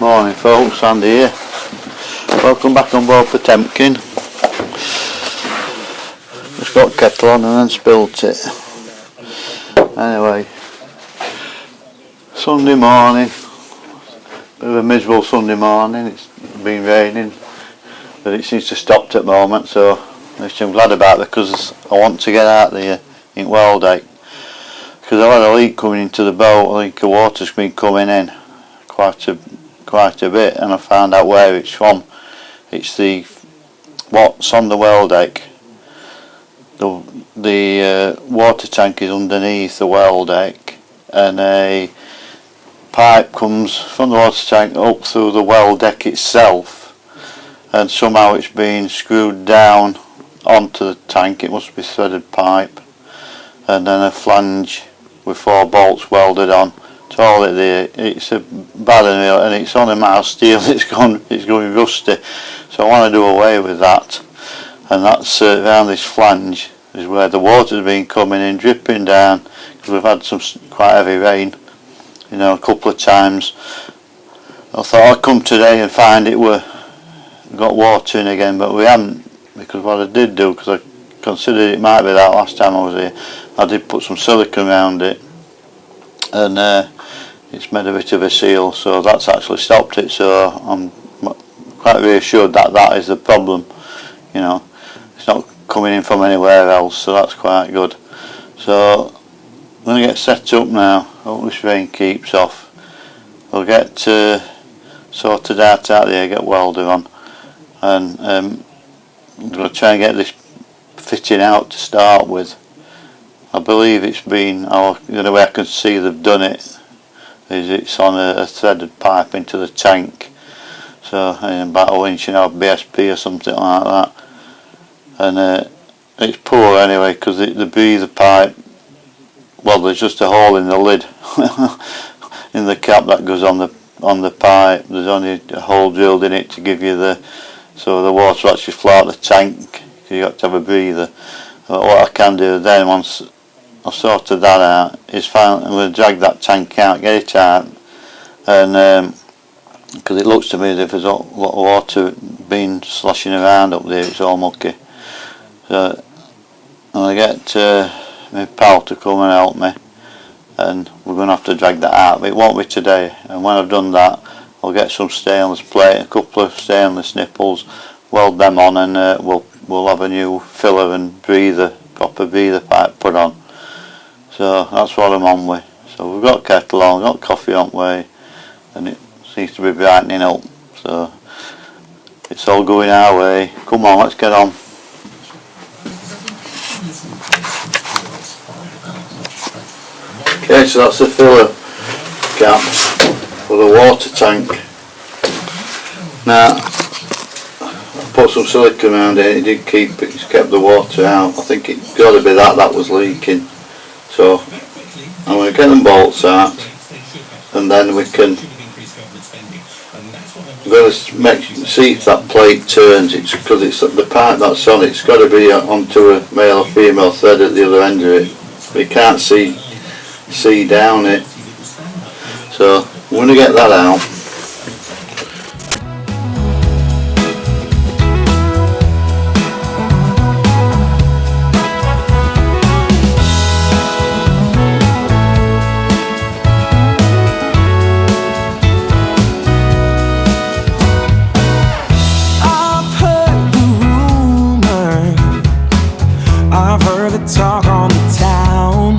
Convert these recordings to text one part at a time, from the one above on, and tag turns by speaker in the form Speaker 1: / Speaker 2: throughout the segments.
Speaker 1: Morning folks, Andy here. Welcome back on board Potemkin. Just got kettle on and then spilt it. Anyway, Sunday morning, bit of a miserable Sunday morning. It's been raining, but it seems to have stopped at the moment, so which I'm glad about, because I want to get out there in Welding, because I've had a leak coming into the boat. I think the water's been coming in quite a bit, and I found out where it's from. It's what's on the well deck. The water tank is underneath the well deck, and a pipe comes from the water tank up through the well deck itself, and somehow it's been screwed down onto the tank. It must be threaded pipe, and then a flange with 4 bolts welded on to hold it there. It's a bad enough, and it's on a matte of steel. It's going rusty, so I want to do away with that. And that's around this flange is where the water's been coming in, dripping down, because we've had some quite heavy rain, you know, a couple of times. I thought I'd come today and find it got water in again, but we haven't, because what I did do, because I considered it might be that last time I was here, I did put some silicone around it, and it's made a bit of a seal, so that's actually stopped it. So I'm quite reassured that that is the problem. You know, it's not coming in from anywhere else, so that's quite good. So I'm going to get set up now. Hope this rain keeps off. We'll get sorted out there, get welder on, and I'm going to try and get this fitting out to start with. I believe it's been, the way I can see they've done it is it's on a threaded pipe into the tank, so about a inch and a half BSP or something like that, and it's poor anyway, because the breather pipe, well, there's just a hole in the lid in the cap that goes on the pipe. There's only a hole drilled in it to give you so the water actually flow out the tank, because you got to have a breather. But what I can do then, once I've sorted that out, is finally I'm going to drag that tank out, get it out, and because it looks to me as if there's a lot of water been sloshing around up there, it's all mucky. So I'm going to get my pal to come and help me, and we're going to have to drag that out, but it won't be today. And when I've done that, I'll get some stainless plate, a couple of stainless nipples, weld them on, and we'll have a new filler and proper breather pipe put on. So that's what I'm on with. So we've got kettle on, got coffee on way, and it seems to be brightening up. So it's all going our way. Come on, let's get on. Okay, so that's the filler cap for the water tank. Now, I put some silicone around it. It kept the water out. I think it's got to be that was leaking. So I'm going to get them bolts out, and then we can. I'm going to see if that plate turns. It's because it's the pipe that's on. It's got to be onto a male or female thread at the other end of it. We can't see down it. So I'm going to get that out.
Speaker 2: Talk on the town.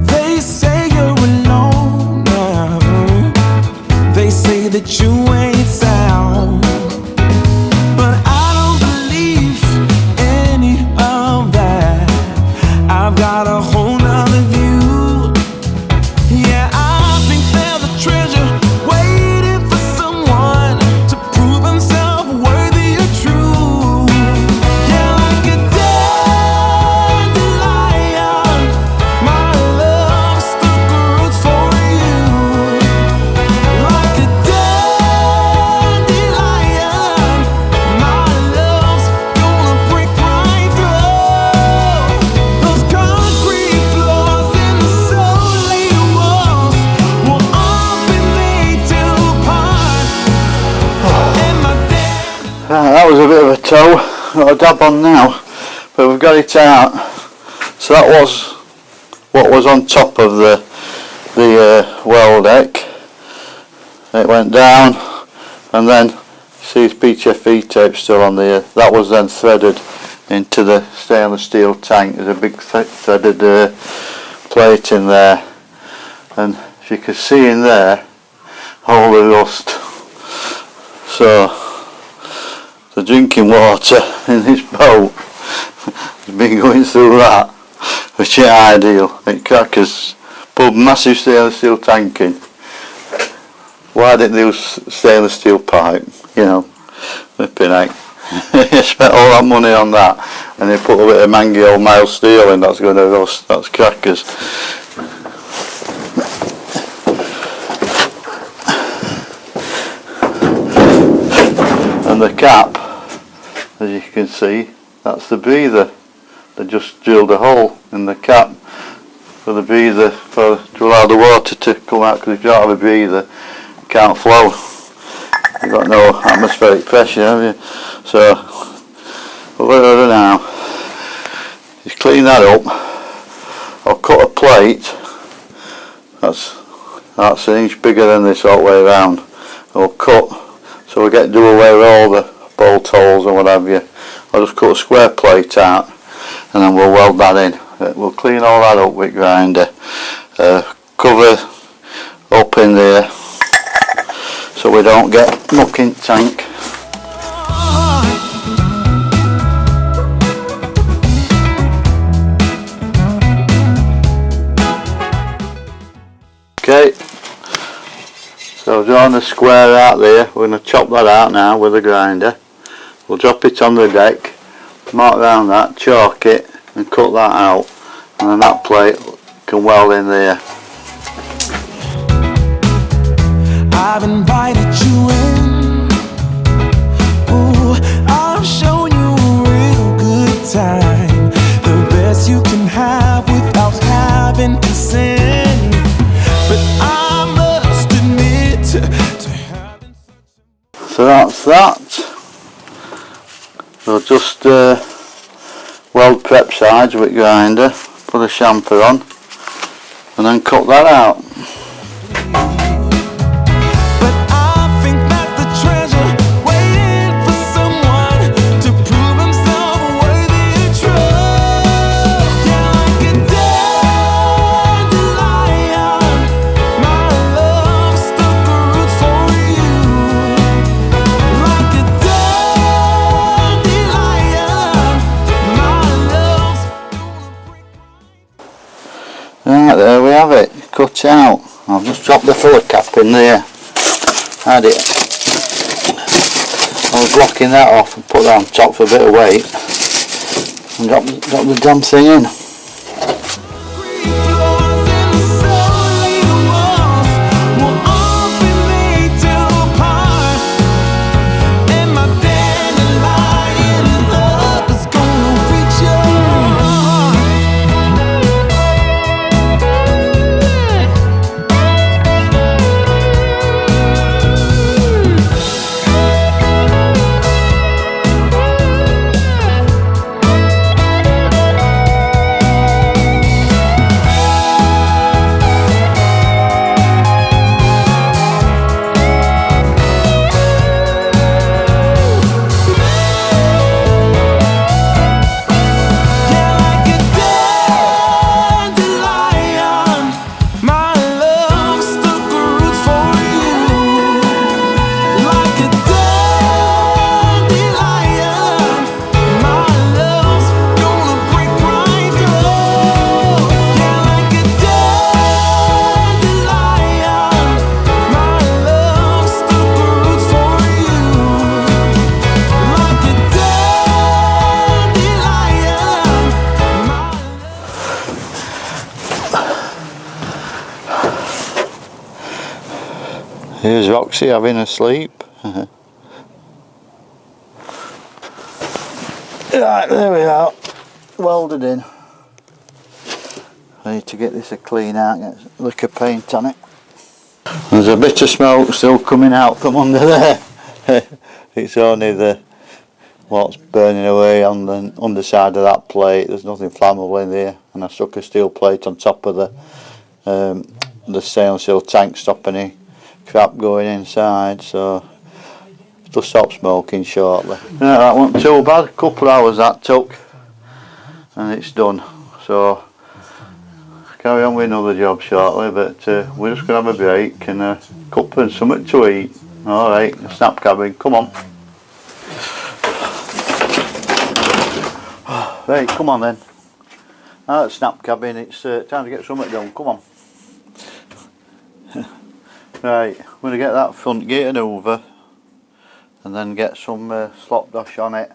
Speaker 2: They say you're alone now. They say that you ain't sound, but I don't believe any of that. I've got a whole nother view. Yeah, I think there's a treasure waiting for someone to prove himself worthy or true. Yeah, like a concrete
Speaker 1: toe, got a dab on now, but we've got it out. So that was what was on top of the well deck. It went down, and then see his PTFE tape still on there. That was then threaded into the stainless steel tank. There's a big threaded plate in there, and as you can see in there, all the rust. So the drinking water in this boat has been going through that, which is ideal. It crackers. Put massive stainless steel tank in. Why didn't they use stainless steel pipe? You know, flipping heck. You spent all that money on that, and they put a bit of mangy old mild steel in that's going to rust. That's crackers. And the cap, as you can see, that's the breather. They just drilled a hole in the cap for the breather to allow the water to come out, because if you don't have a breather, it can't flow. You've got no atmospheric pressure, have you? So what we're going to do now is clean that up. I'll cut a plate that's an inch bigger than this all the way around. I'll cut so we get do away with all the bolt holes and what have you. I'll just cut a square plate out, and then we'll weld that in. We'll clean all that up with grinder, cover up in there so we don't get muck in tank. Okay, so I've drawn a square out there. We're going to chop that out now with a grinder. We'll drop it on the deck, mark round that, chalk it and cut that out, and then that plate can weld in there.
Speaker 2: I've invited you in. Ooh, I'm showing you a real good time. The best you can have without having to sin. But I must admit to having such a...
Speaker 1: So that's that. So just weld prep sides with grinder, put a chamfer on, and then cut that out. Right, there we have it, cut out. I've just dropped the filler cap in there. Had it. I was blocking that off and put that on top for a bit of weight, and drop the damn thing in. Here's Roxy having a sleep. Right, there we are, welded in. I need to get this a clean out, get a lick of paint on it. There's a bit of smoke still coming out from under there. It's only the what's burning away on the underside of that plate. There's nothing flammable in there, and I stuck a steel plate on top of the stainless steel tank, stop any crap going inside, so it'll stop smoking shortly. Yeah, that wasn't too bad. A couple of hours that took, and it's done. So carry on with another job shortly, but we're just going to have a break and a cup and something to eat. Alright, snap cabin, come on. Right, come on then. That's snap cabin, it's time to get something done, come on. Right, I'm going to get that front gate over and then get some slop dash on it.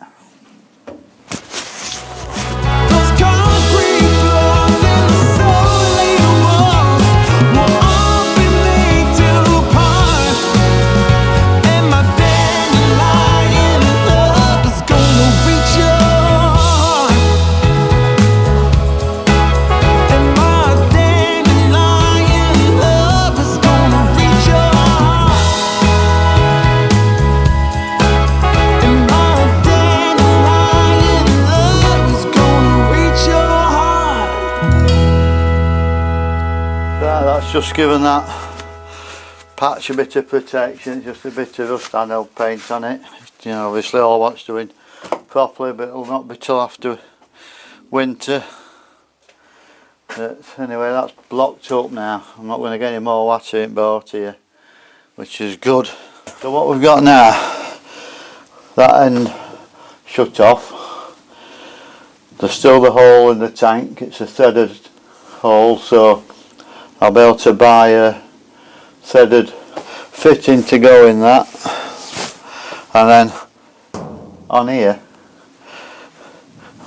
Speaker 1: That's just given that patch a bit of protection, just a bit of rust anode paint on it. You know, obviously all what's doing properly, but it'll not be till after winter. But anyway, that's blocked up now. I'm not going to get any more water in boat here, which is good. So what we've got now, that end shut off. There's still the hole in the tank. It's a threaded hole, so I'll be able to buy a threaded fitting to go in that. And then on here,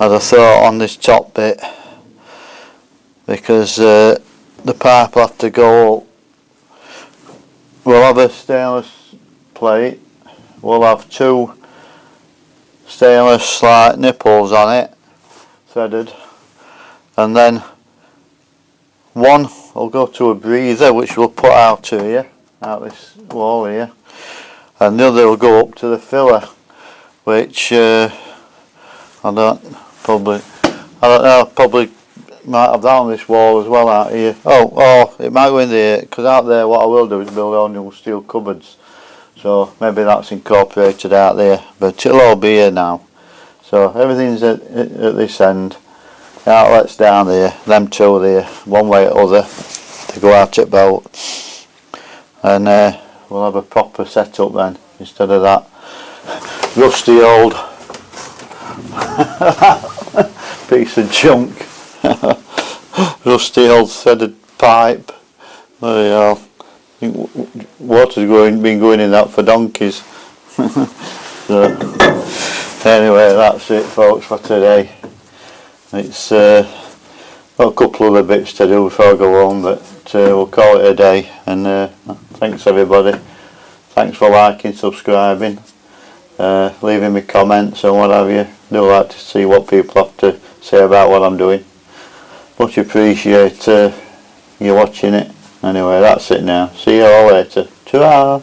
Speaker 1: as I thought, on this top bit, because the pipe will have to go up, we'll have a stainless plate, we'll have two stainless like nipples on it, threaded, and then one will go to a breather which we'll put out here, out this wall here, and the other will go up to the filler, which I don't know, probably might have that on this wall as well out here. Oh, it might go in there, because out there what I will do is build all new steel cupboards, so maybe that's incorporated out there, but it'll all be here now. So everything's at this end. The outlet's down there, them two there, one way or other to go out at boat, and we'll have a proper setup then, instead of that rusty old piece of junk. Rusty old threaded pipe. There you are. I think water's been going in that for donkeys. So, anyway, that's it folks for today. It's got a couple other bits to do before I go home, but we'll call it a day. And thanks everybody. Thanks for liking, subscribing, leaving me comments and what have you. Do like to see what people have to say about what I'm doing. Much appreciate you watching it. Anyway, that's it now. See you all later. Ta-ra!